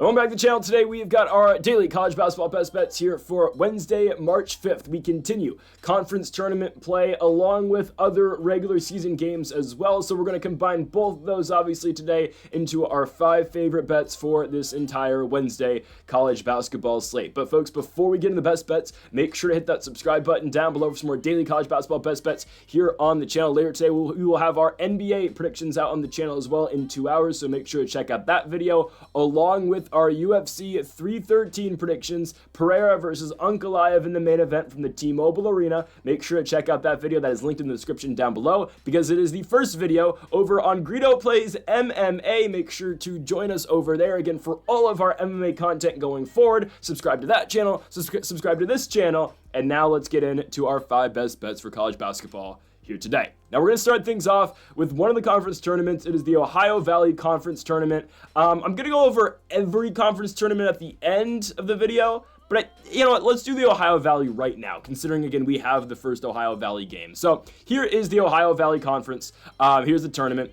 Welcome back to the channel. Today we've got our daily college basketball best bets here for Wednesday, March 5th. We continue conference tournament play along with other regular season games as well. So we're going to combine both of those obviously today into our 5 favorite bets for this entire Wednesday college basketball slate. But folks, before we get into the best bets, make sure to hit that subscribe button down below for some more daily college basketball best bets here on the channel. Later today we will have our NBA predictions out on the channel as well in 2 hours. So make sure to check out that video along with our UFC 313 predictions, Pereira versus Ankalaev in the main event from the T-Mobile Arena. Make sure to check out that video that is linked in the description down below because it is the first video over on Greedo Plays MMA. Make sure to join us over there again for all of our MMA content going forward. Subscribe to that channel, subscribe to this channel, and now let's get into our 5 best bets for college basketball here today. Now we're going to start things off with one of the conference tournaments. It is the Ohio Valley Conference Tournament. I'm going to go over every conference tournament at the end of the video, but you know what, let's do the Ohio Valley right now, considering again we have the first Ohio Valley game. So here is the Ohio Valley Conference. Here's the tournament.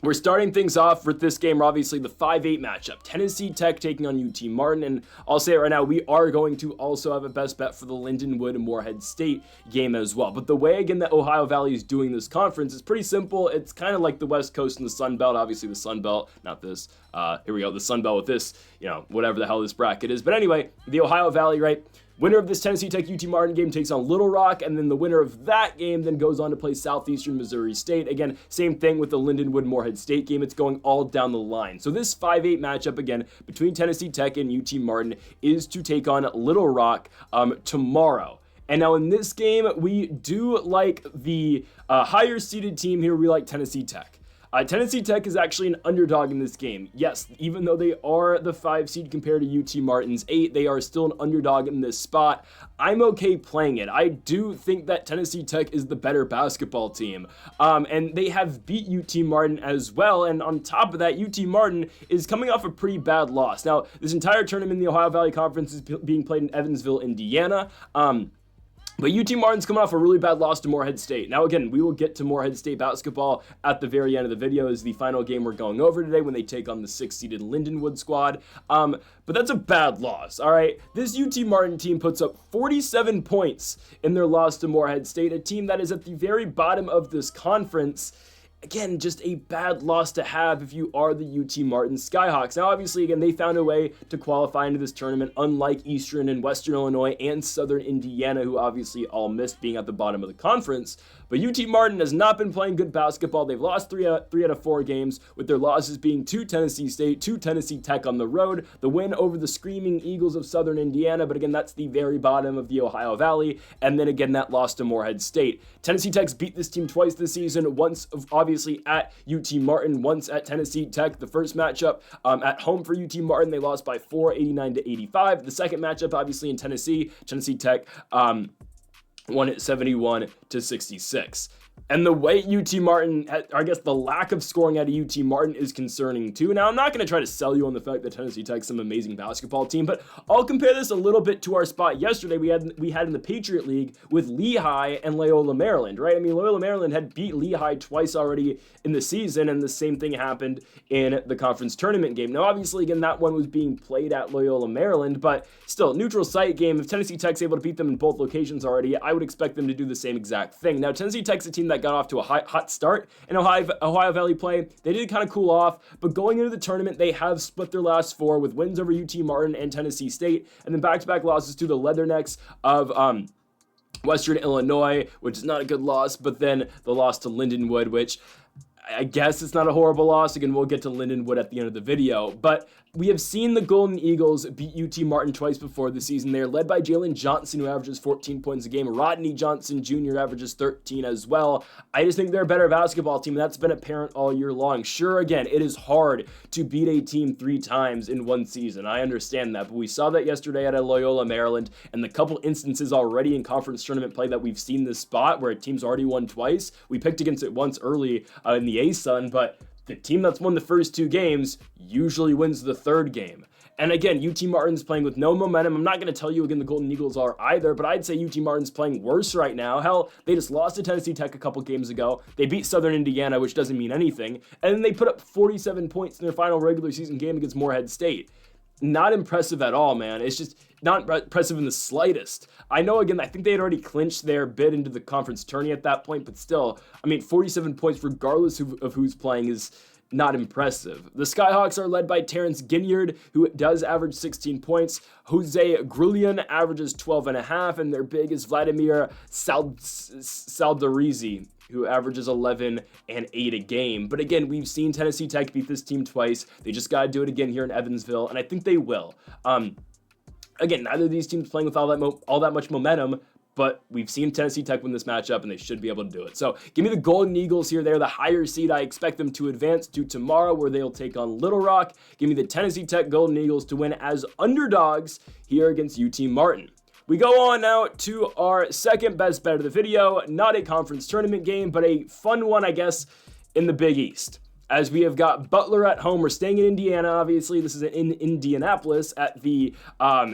We're starting things off with this game, obviously the 5-8 matchup. Tennessee Tech taking on UT Martin, and I'll say it right now, we are going to also have a best bet for the Lyndenwood and Morehead State game as well. But the way, again, that Ohio Valley is doing this conference is pretty simple. It's kind of like the West Coast and the Sun Belt. Obviously, the Sun Belt, not this. Here we go, the Sun Belt with this, you know, whatever the hell this bracket is. But anyway, the Ohio Valley, right? Winner of this Tennessee Tech UT Martin game takes on Little Rock, and then the winner of that game then goes on to play Southeastern Missouri State. Again, same thing with the Lyndenwood Morehead State game. It's going all down the line. So this 5-8 matchup, again, between Tennessee Tech and UT Martin is to take on Little Rock tomorrow. And now in this game, we do like the higher seeded team here. We like Tennessee Tech. Tennessee Tech is actually an underdog in this game. Yes, even though they are the 5 seed compared to UT Martin's 8, they are still an underdog in this spot. I'm okay playing it. I do think that Tennessee Tech is the better basketball team. And they have beat UT Martin as well. And on top of that, UT Martin is coming off a pretty bad loss. Now, this entire tournament in the Ohio Valley Conference is being played in Evansville, Indiana. But UT Martin's coming off a really bad loss to Morehead State. Now, again, we will get to Morehead State basketball at the very end of the video as the final game we're going over today when they take on the 6-seeded Lyndenwood squad. But that's a bad loss, all right? This UT Martin team puts up 47 points in their loss to Morehead State, a team that is at the very bottom of this conference. Again, just a bad loss to have if you are the UT Martin Skyhawks. Now, obviously, again, they found a way to qualify into this tournament, unlike Eastern and Western Illinois and Southern Indiana, who obviously all missed being at the bottom of the conference. But UT Martin has not been playing good basketball. They've lost 3 out of 4 games, with their losses being to Tennessee State, to Tennessee Tech on the road, the win over the Screaming Eagles of Southern Indiana, but again, that's the very bottom of the Ohio Valley, and then again, that loss to Morehead State. Tennessee Tech's beat this team twice this season, once obviously at UT Martin, once at Tennessee Tech. The first matchup at home for UT Martin, they lost by 4, 89-85. The second matchup, obviously in Tennessee Tech won it 71-66. And the way UT Martin, I guess the lack of scoring out of UT Martin is concerning too. Now, I'm not going to try to sell you on the fact that Tennessee Tech's some amazing basketball team, but I'll compare this a little bit to our spot yesterday we had in the Patriot League with Lehigh and Loyola Maryland, right? I mean, Loyola Maryland had beat Lehigh twice already in the season, and the same thing happened in the conference tournament game. Now, obviously, again, that one was being played at Loyola Maryland, but still, neutral site game. If Tennessee Tech's able to beat them in both locations already, I would expect them to do the same exact thing. Now, Tennessee Tech's a team that got off to a hot start in Ohio Valley play. They did kind of cool off, but going into the tournament, they have split their last 4 with wins over UT Martin and Tennessee State, and then back-to-back losses to the Leathernecks of Western Illinois, which is not a good loss, but then the loss to Lyndenwood, which I guess it's not a horrible loss. Again, we'll get to Lyndenwood at the end of the video, but we have seen the Golden Eagles beat UT Martin twice before this season. They're led by Jalen Johnson, who averages 14 points a game. Rodney Johnson Jr. averages 13 as well. I just think they're a better basketball team, and that's been apparent all year long. Sure, again, it is hard to beat a team 3 times in one season. I understand that, but we saw that yesterday at Loyola Maryland, and the couple instances already in conference tournament play that we've seen this spot where a team's already won twice. We picked against it once early in the A-Sun, but the team that's won the first 2 games usually wins the 3rd game. And again, UT Martin's playing with no momentum. I'm not going to tell you again the Golden Eagles are either, but I'd say UT Martin's playing worse right now. Hell, they just lost to Tennessee Tech a couple games ago. They beat Southern Indiana, which doesn't mean anything. And then they put up 47 points in their final regular season game against Morehead State. not impressive at all, man. It's just not impressive in the slightest. I know, again, I think they had already clinched their bid into the conference tourney at that point, but still, I mean, 47 points regardless of who's playing is not impressive. The Skyhawks are led by Terrence Ginyard, who does average 16 points. Jose Grullion averages 12.5, and their big is Vladimir Saldarizi, who averages 11 and 8 a game. But again, we've seen Tennessee Tech beat this team twice. They just got to do it again here in Evansville, and I think they will. Again, neither of these teams playing with all that much momentum, but we've seen Tennessee Tech win this matchup, and they should be able to do it. So give me the Golden Eagles here. They're the higher seed. I expect them to advance to tomorrow, where they'll take on Little Rock. Give me the Tennessee Tech Golden Eagles to win as underdogs here against UT Martin. We go on now to our second best bet of the video. Not a conference tournament game, but a fun one, I guess, in the Big East. As we have got Butler at home. We're staying in Indiana, obviously. This is in Indianapolis at the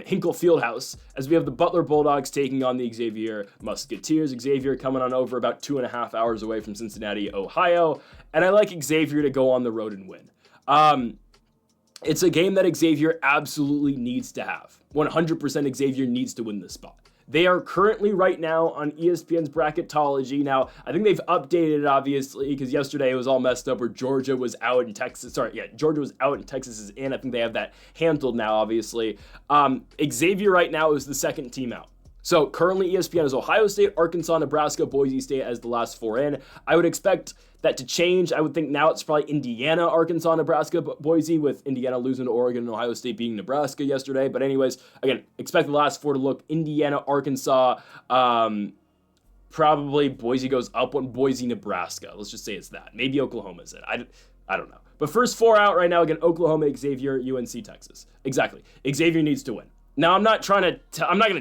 Hinkle Fieldhouse, as we have the Butler Bulldogs taking on the Xavier Musketeers. Xavier coming on over about 2.5 hours away from Cincinnati, Ohio. And I like Xavier to go on the road and win. It's a game that Xavier absolutely needs to have. 100% Xavier needs to win this spot. They are currently right now on ESPN's bracketology. Now, I think they've updated it, obviously, because yesterday it was all messed up where Georgia was out and Texas. Georgia was out and Texas is in. I think they have that handled now, obviously. Xavier right now is the second team out. So currently ESPN is Ohio State, Arkansas, Nebraska, Boise State as the last four in. I would expect that to change. I would think now it's probably Indiana, Arkansas, Nebraska, Boise, with Indiana losing to Oregon and Ohio State beating Nebraska yesterday. But anyways, again, expect the last four to look Indiana, Arkansas, probably Boise goes up one, Boise, Nebraska. Let's just say it's that. Maybe Oklahoma's it. I don't know. But first four out right now, again, Oklahoma, Xavier, UNC, Texas. Exactly. Xavier needs to win. Now, I'm not going to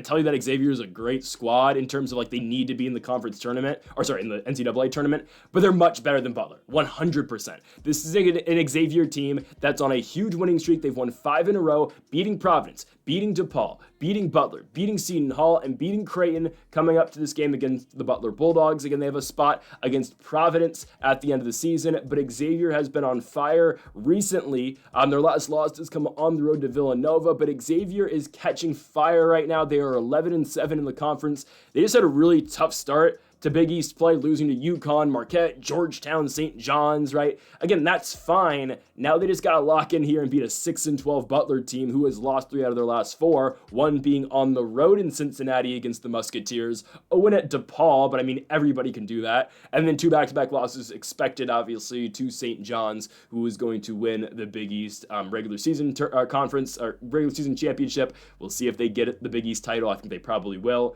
tell you that Xavier is a great squad in terms of like they need to be in the conference tournament, in the NCAA tournament, but they're much better than Butler, 100%. This is an Xavier team that's on a huge winning streak. They've won 5 in a row, beating Providence, beating DePaul, beating Butler, beating Seton Hall, and beating Creighton coming up to this game against the Butler Bulldogs. Again, they have a spot against Providence at the end of the season, but Xavier has been on fire recently. Their last loss has come on the road to Villanova, but Xavier is catching fire right now. They are 11-7 in the conference. They just had a really tough start to Big East play, losing to UConn, Marquette, Georgetown, St. John's, right? Again, that's fine. Now they just got to lock in here and beat a 6-12 Butler team who has lost 3 out of their last 4, one being on the road in Cincinnati against the Musketeers, a win at DePaul, but I mean, everybody can do that. And then 2 back-to-back losses expected, obviously, to St. John's, who is going to win the Big East regular season conference, or regular season championship. We'll see if they get the Big East title. I think they probably will.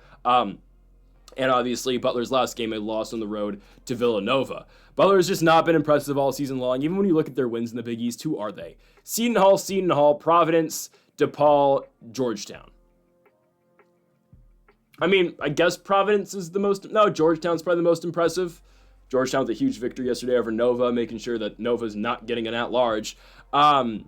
And obviously, Butler's last game, they lost on the road to Villanova. Butler has just not been impressive all season long. Even when you look at their wins in the Big East, who are they? Seton Hall, Providence, DePaul, Georgetown. I mean, I guess Providence is the most... No, Georgetown's probably the most impressive. Georgetown with a huge victory yesterday over Nova, making sure that Nova's not getting an at-large. But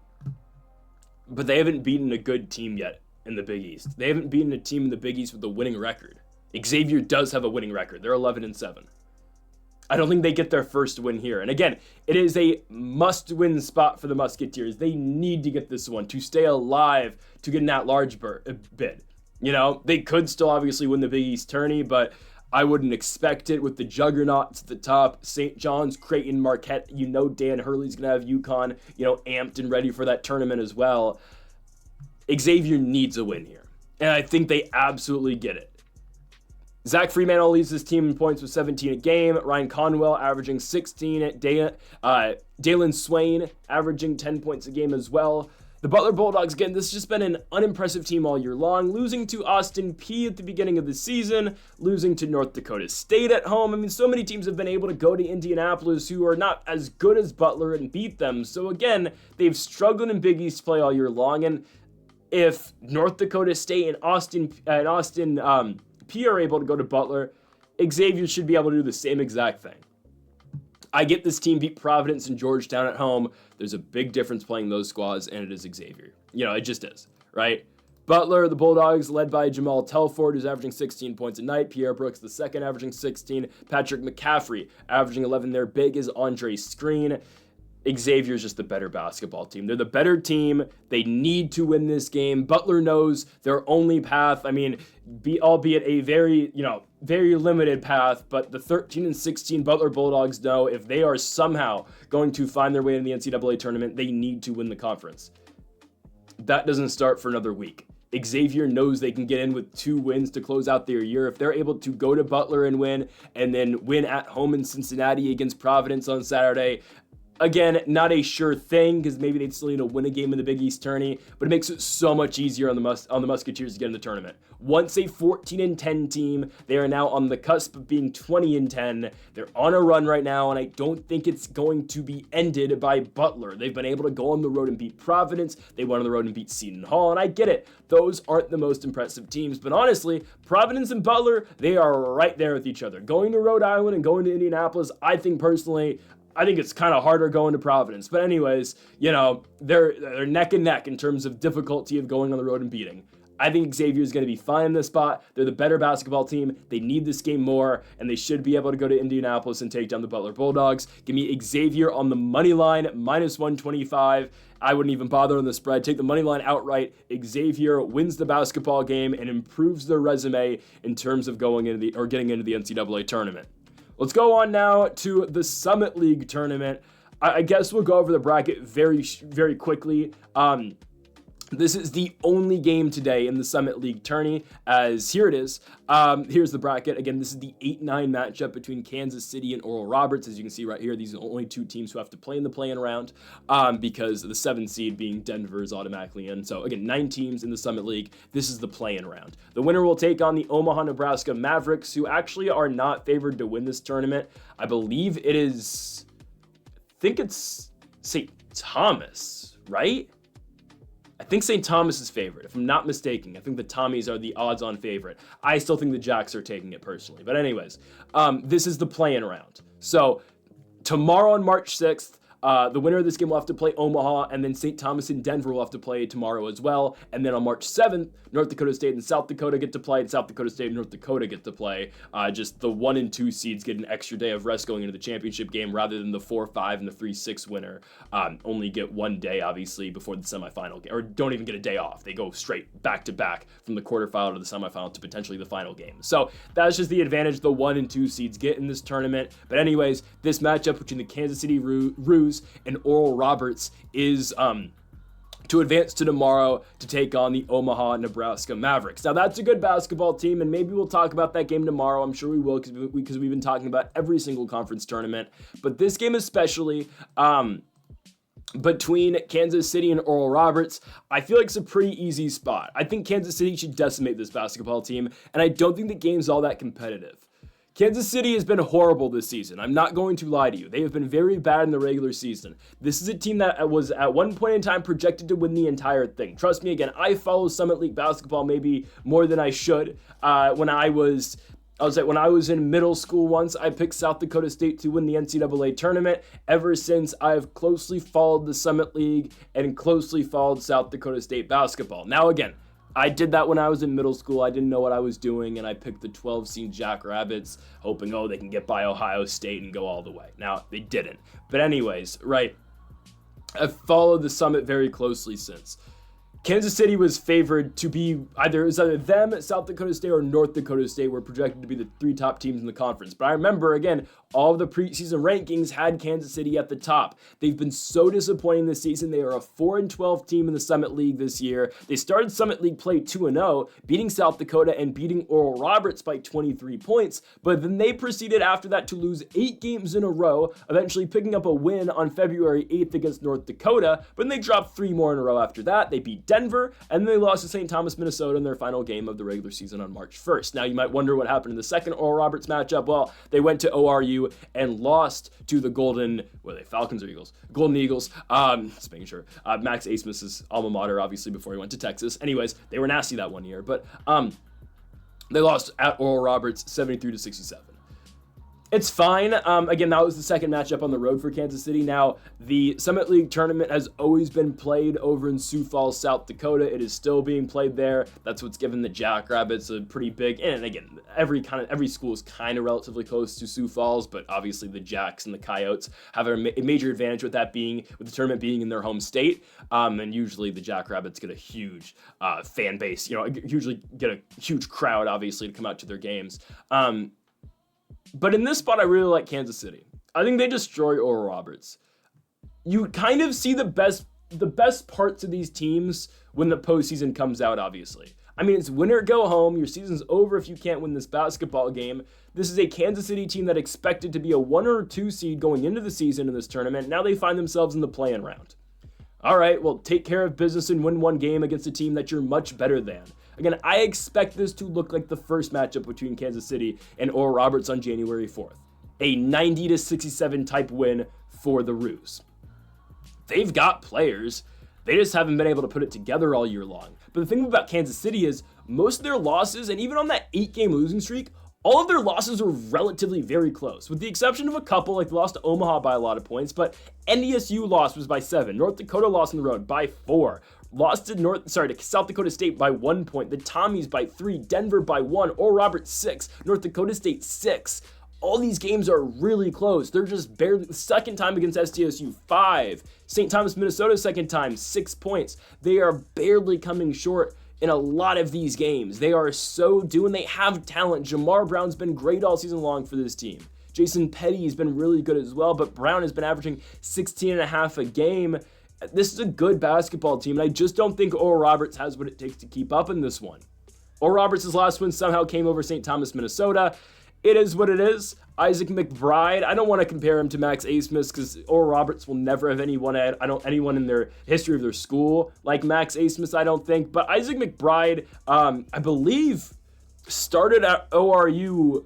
they haven't beaten a good team yet in the Big East. They haven't beaten a team in the Big East with a winning record. Xavier does have a winning record. They're 11-7. I don't think they get their first win here. And again, it is a must-win spot for the Musketeers. They need to get this one to stay alive to get an at-large bid. You know, they could still obviously win the Big East tourney, but I wouldn't expect it with the juggernauts at the top. St. John's, Creighton, Marquette. You know Dan Hurley's going to have UConn, amped and ready for that tournament as well. Xavier needs a win here. And I think they absolutely get it. Zach Freeman leads his team in points with 17 a game. Ryan Conwell averaging 16. Dalen Swain averaging 10 points a game as well. The Butler Bulldogs, again, this has just been an unimpressive team all year long. Losing to Austin Peay at the beginning of the season. Losing to North Dakota State at home. I mean, so many teams have been able to go to Indianapolis who are not as good as Butler and beat them. So again, they've struggled in Big East play all year long. And if North Dakota State and Austin Peay are able to go to Butler, Xavier should be able to do the same exact thing. I get this team beat Providence and Georgetown at home. There's a big difference playing those squads, and it is Xavier. It just is, right? Butler, the Bulldogs, led by Jamal Telford, who's averaging 16 points a night. Pierre Brooks, the second, averaging 16. Patrick McCaffrey, averaging 11. Their big is Andre Screen. Xavier's just the better basketball team. They're the better team. They need to win this game. Butler knows their only path. I mean, albeit a very limited path, but the 13 and 16 Butler Bulldogs know if they are somehow going to find their way in the NCAA tournament, they need to win the conference. That doesn't start for another week. Xavier knows they can get in with 2 wins to close out their year. If they're able to go to Butler and then win at home in Cincinnati against Providence on Saturday, again, not a sure thing because maybe they'd still need to win a game in the Big East tourney, but it makes it so much easier on the Musketeers to get in the tournament. Once a 14-10 team, they are now on the cusp of being 20-10. They're on a run right now, and I don't think it's going to be ended by Butler. They've been able to go on the road and beat Providence. They went on the road and beat Seton Hall, and I get it. Those aren't the most impressive teams, but honestly, Providence and Butler, they are right there with each other. Going to Rhode Island and going to Indianapolis, I think it's kind of harder going to Providence. But anyways, they're neck and neck in terms of difficulty of going on the road and beating. I think Xavier is going to be fine in this spot. They're the better basketball team. They need this game more, and they should be able to go to Indianapolis and take down the Butler Bulldogs. Give me Xavier on the money line, -125. I wouldn't even bother on the spread. Take the money line outright. Xavier wins the basketball game and improves their resume in terms of getting into the NCAA tournament. Let's go on now to the Summit League tournament. I guess we'll go over the bracket very, very quickly. This is the only game today in the Summit League tourney, as here it is. Here's the bracket. Again, this is the 8-9 matchup between Kansas City and Oral Roberts. As you can see right here, these are the only 2 teams who have to play in the play-in round because the 7th seed being Denver is automatically in. So again, 9 teams in the Summit League. This is the play-in round. The winner will take on the Omaha, Nebraska Mavericks, who actually are not favored to win this tournament. I believe it's St. Thomas, right? I think St. Thomas is favored, if I'm not mistaken. I think the Tommies are the odds-on favorite. I still think the Jacks are taking it personally. But anyways, this is the play-in round. So tomorrow on March 6th, the winner of this game will have to play Omaha, and then St. Thomas and Denver will have to play tomorrow as well. And then on March 7th, North Dakota State and South Dakota get to play, and South Dakota State and North Dakota get to play. Just the 1 and 2 seeds get an extra day of rest going into the championship game rather than the 4-5 and the 3-6 winner only get 1 day, obviously, before the semifinal game, or don't even get a day off. They go straight back to back from the quarterfinal to the semifinal to potentially the final game. So that's just the advantage the 1 and 2 seeds get in this tournament. But anyways, this matchup between the Kansas City Roos and Oral Roberts is to advance to tomorrow to take on the Omaha, Nebraska Mavericks. Now, that's a good basketball team, and maybe we'll talk about that game tomorrow. I'm sure we will because we've been talking about every single conference tournament. But this game especially, between Kansas City and Oral Roberts, I feel like it's a pretty easy spot. I think Kansas City should decimate this basketball team, and I don't think the game's all that competitive. Kansas City has been horrible this season. I'm not going to lie to you. They have been very bad in the regular season. This is a team that was at one point in time projected to win the entire thing. Trust me, again, I follow Summit League basketball maybe more than I should. When I was in middle school once, I picked South Dakota State to win the NCAA tournament. Ever since, I've closely followed the Summit League and closely followed South Dakota State basketball. Now again, I did that when I was in middle school. I didn't know what I was doing, and I picked the 12-seed Jackrabbits, hoping, they can get by Ohio State and go all the way. Now, they didn't. But anyways, right, I've followed the Summit very closely since. Kansas City was favored to be either them, South Dakota State, or North Dakota State were projected to be the 3 top teams in the conference. But I remember, again, all of the preseason rankings had Kansas City at the top. They've been so disappointing this season. They are a 4-12 team in the Summit League this year. They started Summit League play 2-0, beating South Dakota and beating Oral Roberts by 23 points. But then they proceeded after that to lose 8 games in a row, eventually picking up a win on February 8th against North Dakota. But then they dropped 3 more in a row after that. They beat Denver, and then they lost to St. Thomas, Minnesota in their final game of the regular season on March 1st. Now, you might wonder what happened in the second Oral Roberts matchup. Well, they went to ORU and lost to the Falcons or Eagles? Golden Eagles. Just making sure. Max Asmus's alma mater, obviously, before he went to Texas. Anyways, they were nasty that one year, but they lost at Oral Roberts 73-67. It's fine. Again, that was the second matchup on the road for Kansas City. Now, the Summit League tournament has always been played over in Sioux Falls, South Dakota. It is still being played there. That's what's given the Jackrabbits a pretty big, and again, every school is kind of relatively close to Sioux Falls, but obviously the Jacks and the Coyotes have a major advantage with that being, with the tournament being in their home state. And usually the Jackrabbits get a huge fan base, usually get a huge crowd, obviously, to come out to their games. But in this spot, I really like Kansas City. I think they destroy Oral Roberts. You kind of see the best parts of these teams when the postseason comes out, obviously. I mean, it's win or go home. Your season's over if you can't win this basketball game. This is a Kansas City team that expected to be a 1 or 2 seed going into the season in this tournament. Now they find themselves in the play-in round. All right, well, take care of business and win one game against a team that you're much better than. Again, I expect this to look like the first matchup between Kansas City and Oral Roberts on January 4th. A 90-67 type win for the Roos. They've got players. They just haven't been able to put it together all year long. But the thing about Kansas City is most of their losses, and even on that 8-game losing streak, all of their losses were relatively very close, with the exception of a couple, like they lost to Omaha by a lot of points, but NDSU loss was by 7. North Dakota lost on the road by 4. Lost to South Dakota State by 1 point. The Tommies by 3. Denver by 1. Oral Roberts 6. North Dakota State 6. All these games are really close. They're just barely, the second time against SDSU, 5. St. Thomas, Minnesota, second time, 6 points. They are barely coming short in a lot of these games. They are so due, and they have talent. Jamar Brown's been great all season long for this team. Jason Petty has been really good as well, but Brown has been averaging 16.5 a game. This is a good basketball team, and I just don't think Oral Roberts has what it takes to keep up in this one. Oral Roberts' last win somehow came over St. Thomas, Minnesota. It is what it is. Isaac McBride, I don't want to compare him to Max Asmus because Oral Roberts will never have anyone in their history of their school like Max Asmus, I don't think. But Isaac McBride, I believe, started at ORU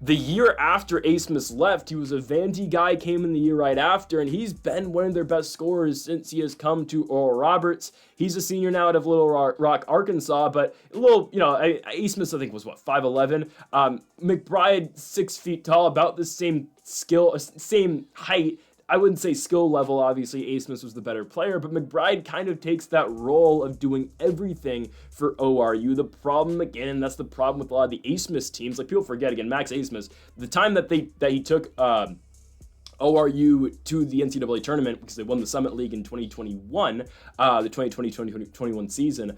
the year after Asmus left. He was a Vandy guy, came in the year right after, and he's been one of their best scorers since he has come to Oral Roberts. He's a senior now out of Little Rock, Arkansas, but a little, Asmus, I think, was 5'11". McBride, 6 feet tall, about the same skill, same height. I wouldn't say skill level, obviously, Asmus was the better player, but McBride kind of takes that role of doing everything for ORU. The problem, again, and that's the problem with a lot of the Asmus teams, like people forget, again, Max Asmus, the time that he took ORU to the NCAA tournament, because they won the Summit League in 2021, the 2020-2021 season,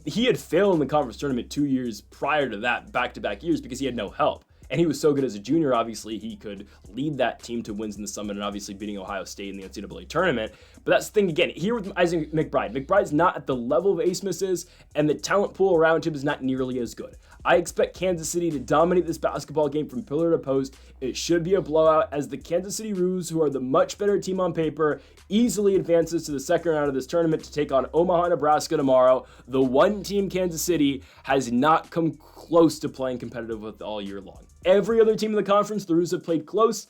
he had failed in the conference tournament 2 years prior to that, back-to-back years, because he had no help. And he was so good as a junior, obviously, he could lead that team to wins in the Summit and obviously beating Ohio State in the NCAA tournament. But that's the thing, again, here with Isaac McBride. McBride's not at the level of Asmus is, and the talent pool around him is not nearly as good. I expect Kansas City to dominate this basketball game from pillar to post. It should be a blowout as the Kansas City Roos, who are the much better team on paper, easily advances to the second round of this tournament to take on Omaha, Nebraska tomorrow. The one team Kansas City has not come close to playing competitive with all year long. Every other team in the conference, the Roos have played close,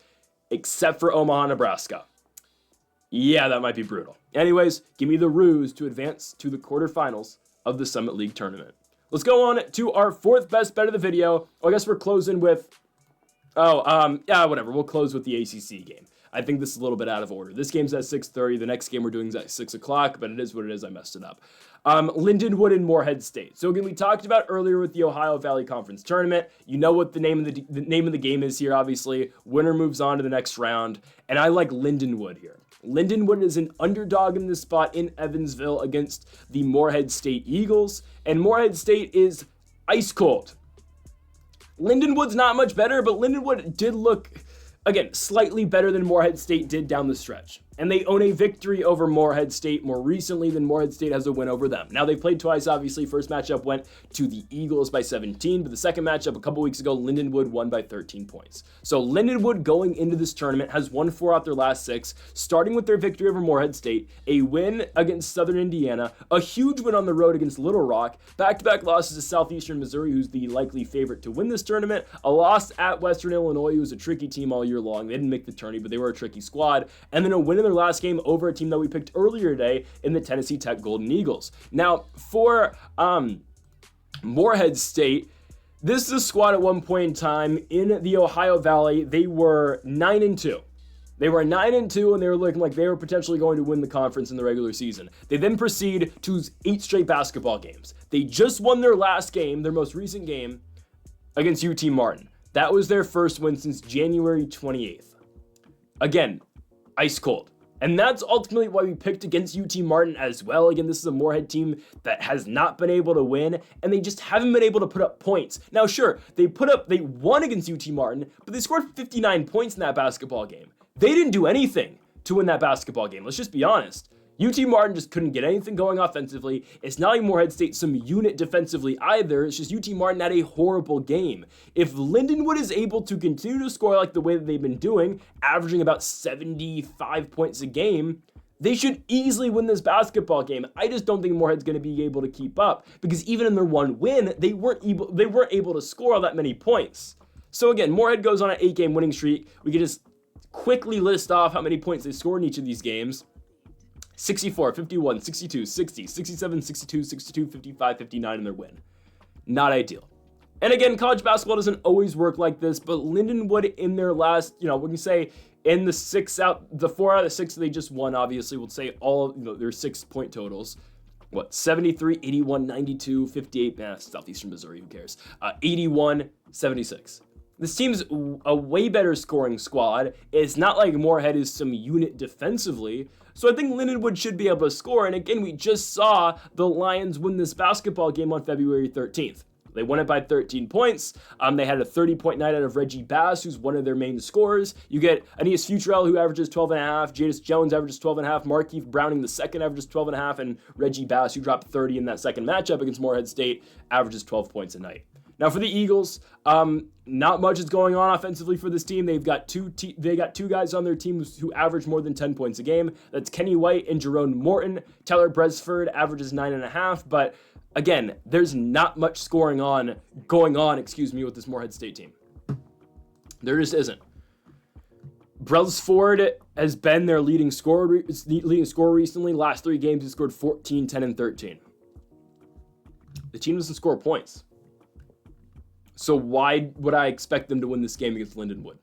except for Omaha, Nebraska. Yeah, that might be brutal. Anyways, give me the Roos to advance to the quarterfinals of the Summit League tournament. Let's go on to our fourth best bet of the video. I guess we're closing with, whatever. We'll close with the ACC game. I think this is a little bit out of order. This game's at 6:30. The next game we're doing is at 6 o'clock, but it is what it is. I messed it up. Lyndenwood and Morehead State. So again, we talked about earlier with the Ohio Valley Conference Tournament. You know what the name of the game is here, obviously. Winner moves on to the next round, and I like Lyndenwood here. Lyndenwood is an underdog in this spot in Evansville against the Morehead State Eagles, and Morehead State is ice cold. Lyndenwood's not much better, but Lyndenwood did look, again, slightly better than Morehead State did down the stretch. And they own a victory over Morehead State more recently than Morehead State has a win over them. Now, they played twice, obviously. First matchup went to the Eagles by 17, but the second matchup a couple weeks ago, Lyndenwood won by 13 points. So Lyndenwood going into this tournament has won 4 out their last 6, starting with their victory over Morehead State, a win against Southern Indiana, a huge win on the road against Little Rock, back-to-back losses to Southeastern Missouri, who's the likely favorite to win this tournament, a loss at Western Illinois, who was a tricky team all year long. They didn't make the tourney, but they were a tricky squad, and then a win in their last game over a team that we picked earlier today in the Tennessee Tech Golden Eagles. Now, for Morehead State, This is a squad at one point in time in the Ohio Valley. They were 9-2. They were 9-2, and they were looking like they were potentially going to win the conference in the regular season. They then proceed to 8 straight basketball games. They just won their last game, their most recent game, against UT Martin. That was their first win since January 28th. Again, ice cold. And that's ultimately why we picked against UT Martin as well. Again, this is a Morehead team that has not been able to win, and they just haven't been able to put up points. Now, sure, they won against UT Martin, but they scored 59 points in that basketball game. They didn't do anything to win that basketball game. Let's just be honest. UT Martin just couldn't get anything going offensively. It's not like Morehead State some unit defensively either. It's just UT Martin had a horrible game. If Lyndenwood is able to continue to score like the way that they've been doing, averaging about 75 points a game, they should easily win this basketball game. I just don't think Morehead's going to be able to keep up, because even in their one win, they weren't able to score all that many points. So again, Morehead goes on an 8-game winning streak. We can just quickly list off how many points they scored in each of these games. 64, 51, 62, 60, 67, 62, 62, 55, 59 in their win. Not ideal. And again, college basketball doesn't always work like this, but Lyndenwood in their last, we can say in the 4 out of the 6 they just won, obviously, we'll say all their 6-point totals. 73, 81, 92, 58, Southeastern Missouri, who cares? 81, 76. This team's a way better scoring squad. It's not like Morehead is some unit defensively. So I think Lyndenwood should be able to score. And again, we just saw the Lions win this basketball game on February 13th. They won it by 13 points. They had a 30-point night out of Reggie Bass, who's one of their main scorers. You get Aeneas Futrell, who averages 12.5. Jadis Jones averages 12.5. Markeith Browning II averages 12.5. And Reggie Bass, who dropped 30 in that second matchup against Morehead State, averages 12 points a night. Now for the Eagles, not much is going on offensively for this team. They've got two guys on their team who average more than 10 points a game. That's Kenny White and Jerome Morton. Tyler Bresford averages 9.5, but again, there's not much going on, with this Morehead State team. There just isn't. Bresford has been their leading scorer recently. Last 3 games, he scored 14, 10, and 13. The team doesn't score points. So why would I expect them to win this game against Lyndenwood?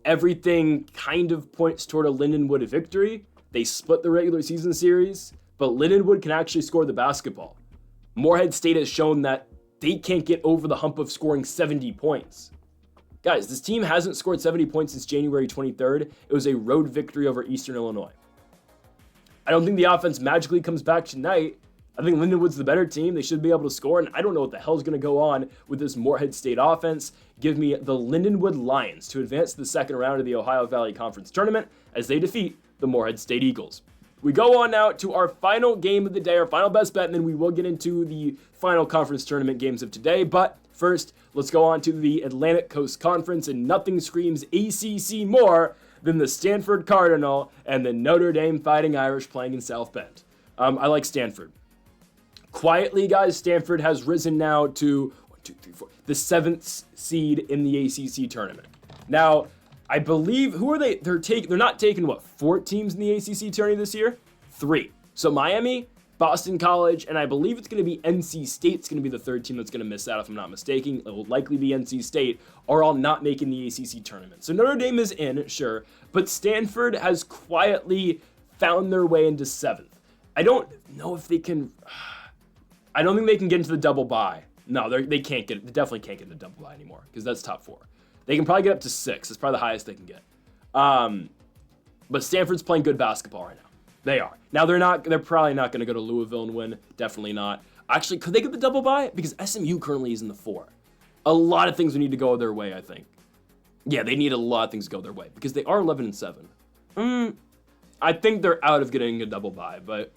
Everything kind of points toward a Lyndenwood victory. They split the regular season series, but Lyndenwood can actually score the basketball. Morehead State has shown that they can't get over the hump of scoring 70 points. Guys, this team hasn't scored 70 points since January 23rd. It was a road victory over Eastern Illinois. I don't think the offense magically comes back tonight. I think Lyndenwood's the better team. They should be able to score, and I don't know what the hell is going to go on with this Morehead State offense. Give me the Lyndenwood Lions to advance to the second round of the Ohio Valley Conference Tournament as they defeat the Morehead State Eagles. We go on now to our final game of the day, our final best bet, and then we will get into the final conference tournament games of today. But first, let's go on to the Atlantic Coast Conference, and nothing screams ACC more than the Stanford Cardinal and the Notre Dame Fighting Irish playing in South Bend. I like Stanford. Quietly, guys, Stanford has risen now to the 7th seed in the ACC tournament. Now, I believe, who are they? They're not taking, 4 teams in the ACC tourney this year? 3. So Miami, Boston College, and I believe it's going to be NC State's going to be the 3rd team that's going to miss out, if I'm not mistaken. It will likely be NC State, are all not making the ACC tournament. So Notre Dame is in, sure, but Stanford has quietly found their way into 7th. I don't know if they can... I don't think they can get into the double bye. No, they can't get it. They definitely can't get into the double bye anymore, because that's top 4. They can probably get up to 6. It's probably the highest they can get. But Stanford's playing good basketball right now. They are. Now they're probably not going to go to Louisville and win. Definitely not. Actually, could they get the double bye? Because SMU currently is in the 4. A lot of things would need to go their way, I think. Yeah, they need a lot of things to go their way, because they are 11-7. I think they're out of getting a double bye, but...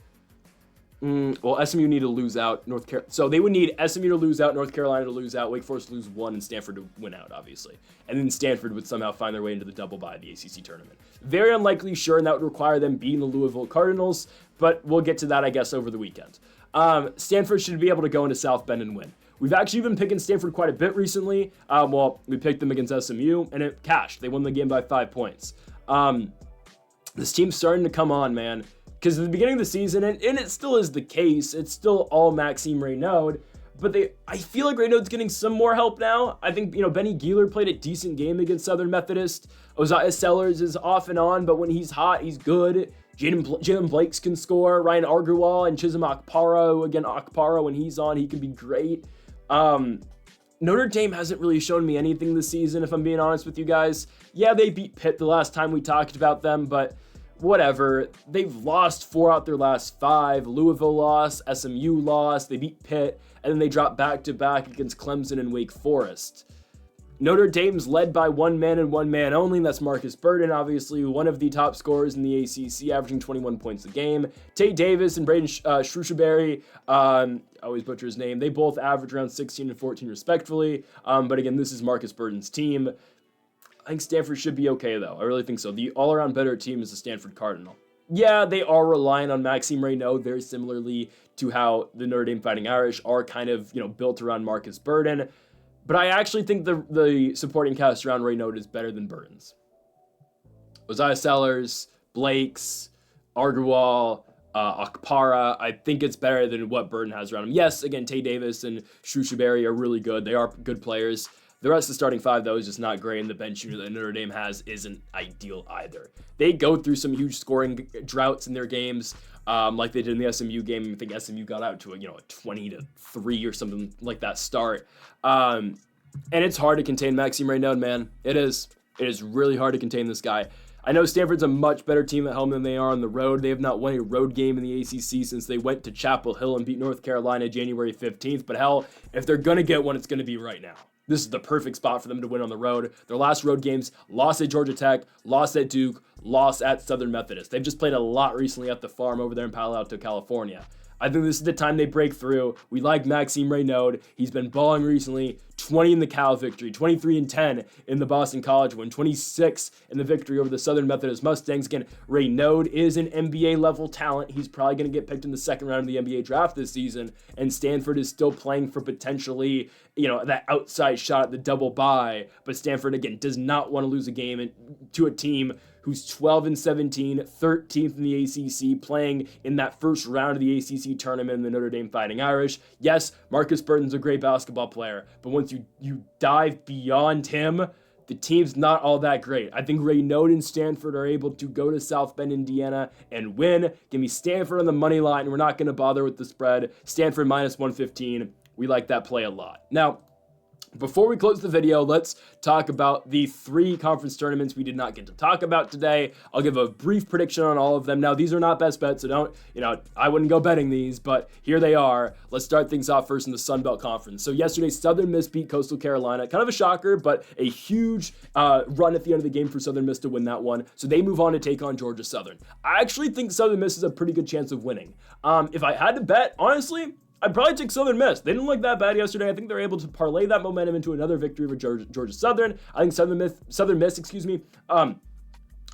well, SMU need to lose out, so they would need SMU to lose out, North Carolina to lose out, Wake Forest to lose 1, and Stanford to win out, obviously. And then Stanford would somehow find their way into the double bye of the ACC tournament. Very unlikely, sure, and that would require them beating the Louisville Cardinals, but we'll get to that, I guess, over the weekend. Stanford should be able to go into South Bend and win. We've actually been picking Stanford quite a bit recently. We picked them against SMU, and it cashed. They won the game by 5 points. This team's starting to come on, man. Because at the beginning of the season, and it still is the case, it's still all Maxime Reynaud, But I feel like Raynaud's getting some more help now. I think, Benny Geeler played a decent game against Southern Methodist. Oziah Sellers is off and on, but when he's hot, he's good. Jalen Blakes can score. Ryan Argarwal and Chisholm Akpara, again, Akpara, when he's on, he can be great. Notre Dame hasn't really shown me anything this season, if I'm being honest with you guys. Yeah, they beat Pitt the last time we talked about them, but whatever. They've lost 4 out their last 5. Louisville lost, SMU lost, they beat Pitt, and then they dropped back-to-back against Clemson and Wake Forest. Notre Dame's led by one man and one man only, and that's Marcus Burden, obviously one of the top scorers in the ACC, averaging 21 points a game. Tate Davis and Braden Shrewsbury, I always butcher his name, they both average around 16 and 14 respectively, but again, this is Marcus Burden's team. I think Stanford should be okay, though. I really think so. The all-around better team is the Stanford Cardinal. Yeah, they are relying on Maxime Raynaud very similarly to how the Notre Dame Fighting Irish are kind of, built around Marcus Burden. But I actually think the supporting cast around Raynaud is better than Burden's. Oziah Sellers, Blakes, Argarwal, Akpara, I think it's better than what Burden has around him. Yes, again, Tay Davis and Shrewsbury are really good. They are good players. The rest of the starting 5, though, is just not great, and the bench unit that Notre Dame has isn't ideal either. They go through some huge scoring droughts in their games, like they did in the SMU game. I think SMU got out to a 20-3 or something like that start. And it's hard to contain Maxime Raynaud, man. It is. It is really hard to contain this guy. I know Stanford's a much better team at home than they are on the road. They have not won a road game in the ACC since they went to Chapel Hill and beat North Carolina January 15th. But hell, if they're going to get one, it's going to be right now. This is the perfect spot for them to win on the road. Their last road games, lost at Georgia Tech, lost at Duke, lost at Southern Methodist. They've just played a lot recently at the farm over there in Palo Alto, California. I think this is the time they break through. We like Maxime Raynaud. He's been balling recently. 20 in the Cal victory, 23 and 10 in the Boston College win, 26 in the victory over the Southern Methodist Mustangs. Again, Raynaud is an NBA level talent. He's probably going to get picked in the second round of the NBA draft this season, and Stanford is still playing for potentially, that outside shot at the double bye. But Stanford, again, does not want to lose a game to a team who's 12 and 17, 13th in the ACC, playing in that first round of the ACC tournament in the Notre Dame Fighting Irish. Yes, Marcus Burden's a great basketball player, but once you dive beyond him, the team's not all that great. I think Raynaud and Stanford are able to go to South Bend, Indiana, and win. Give me Stanford on the money line. We're not going to bother with the spread. Stanford minus 115. We like that play a lot. Now, before we close the video, let's talk about the 3 conference tournaments we did not get to talk about today. I'll give a brief prediction on all of them. Now, these are not best bets, so don't, I wouldn't go betting these, but here they are. Let's start things off first in the Sun Belt Conference. So yesterday, Southern Miss beat Coastal Carolina. Kind of a shocker, but a huge run at the end of the game for Southern Miss to win that one. So they move on to take on Georgia Southern. I actually think Southern Miss has a pretty good chance of winning. If I had to bet, honestly, I'd probably take Southern Miss. They didn't look that bad yesterday. I think they're able to parlay that momentum into another victory over Georgia Southern. I think Southern Miss,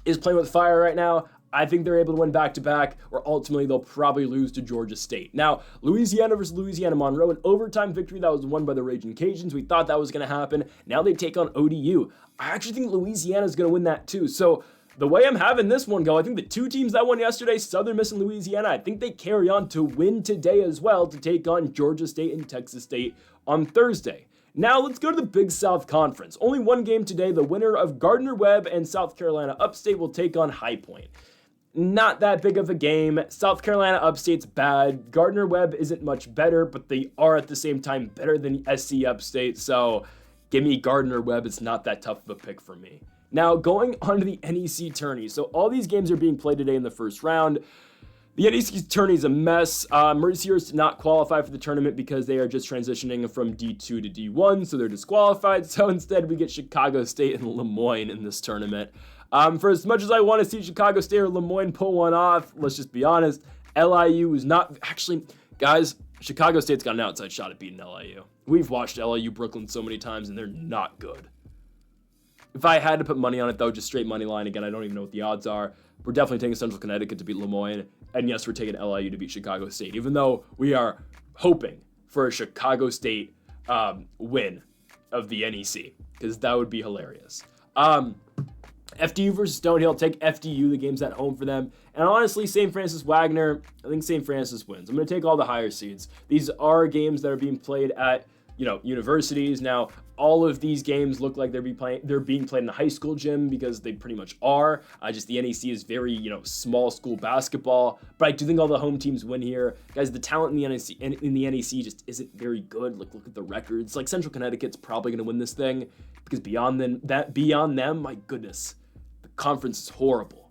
is playing with fire right now. I think they're able to win back-to-back, or ultimately they'll probably lose to Georgia State. Now, Louisiana versus Louisiana Monroe, an overtime victory that was won by the Raging Cajuns. We thought that was going to happen. Now they take on ODU. I actually think Louisiana's going to win that too. So the way I'm having this one go, I think the 2 teams that won yesterday, Southern Miss and Louisiana, I think they carry on to win today as well to take on Georgia State and Texas State on Thursday. Now let's go to the Big South Conference. Only one game today. The winner of Gardner-Webb and South Carolina Upstate will take on High Point. Not that big of a game. South Carolina Upstate's bad. Gardner-Webb isn't much better, but they are at the same time better than SC Upstate. So give me Gardner-Webb. It's not that tough of a pick for me. Now, going on to the NEC tourney. So all these games are being played today in the first round. The NEC tourney is a mess. Mercyhurst did not qualify for the tournament because they are just transitioning from D2 to D1, so they're disqualified. So instead, we get Chicago State and Lemoyne in this tournament. For as much as I want to see Chicago State or Lemoyne pull one off, let's just be honest, LIU is not... Actually, guys, Chicago State's got an outside shot at beating LIU. We've watched LIU Brooklyn so many times, and they're not good. If I had to put money on it, though, just straight money line, again, I don't even know what the odds are. We're definitely taking Central Connecticut to beat Lemoyne. And yes, we're taking LIU to beat Chicago State, even though we are hoping for a Chicago State win of the NEC, because that would be hilarious. FDU versus Stonehill, take FDU. The game's at home for them. And honestly, St. Francis Wagner, I think St. Francis wins. I'm going to take all the higher seeds. These are games that are being played at, universities. Now, all of these games look like they're being played in a high school gym because they pretty much are. Just the NEC is very, small school basketball. But I do think all the home teams win here. Guys, the talent in the NEC just isn't very good. Look at the records. Like Central Connecticut's probably going to win this thing because beyond them, my goodness, the conference is horrible.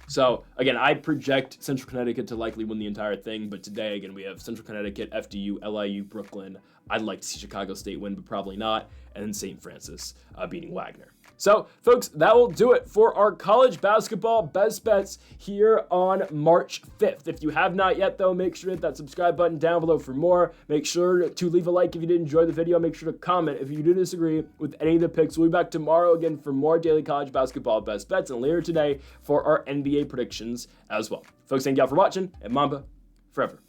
So, again, I project Central Connecticut to likely win the entire thing, but today, again, we have Central Connecticut, FDU, LIU, Brooklyn. I'd like to see Chicago State win, but probably not, and then St. Francis beating Wagner. So, folks, that will do it for our college basketball best bets here on March 5th. If you have not yet, though, make sure to hit that subscribe button down below for more. Make sure to leave a like if you did enjoy the video. Make sure to comment if you do disagree with any of the picks. We'll be back tomorrow again for more daily college basketball best bets, and later today for our NBA predictions as well. Folks, thank you all for watching, and Mamba forever.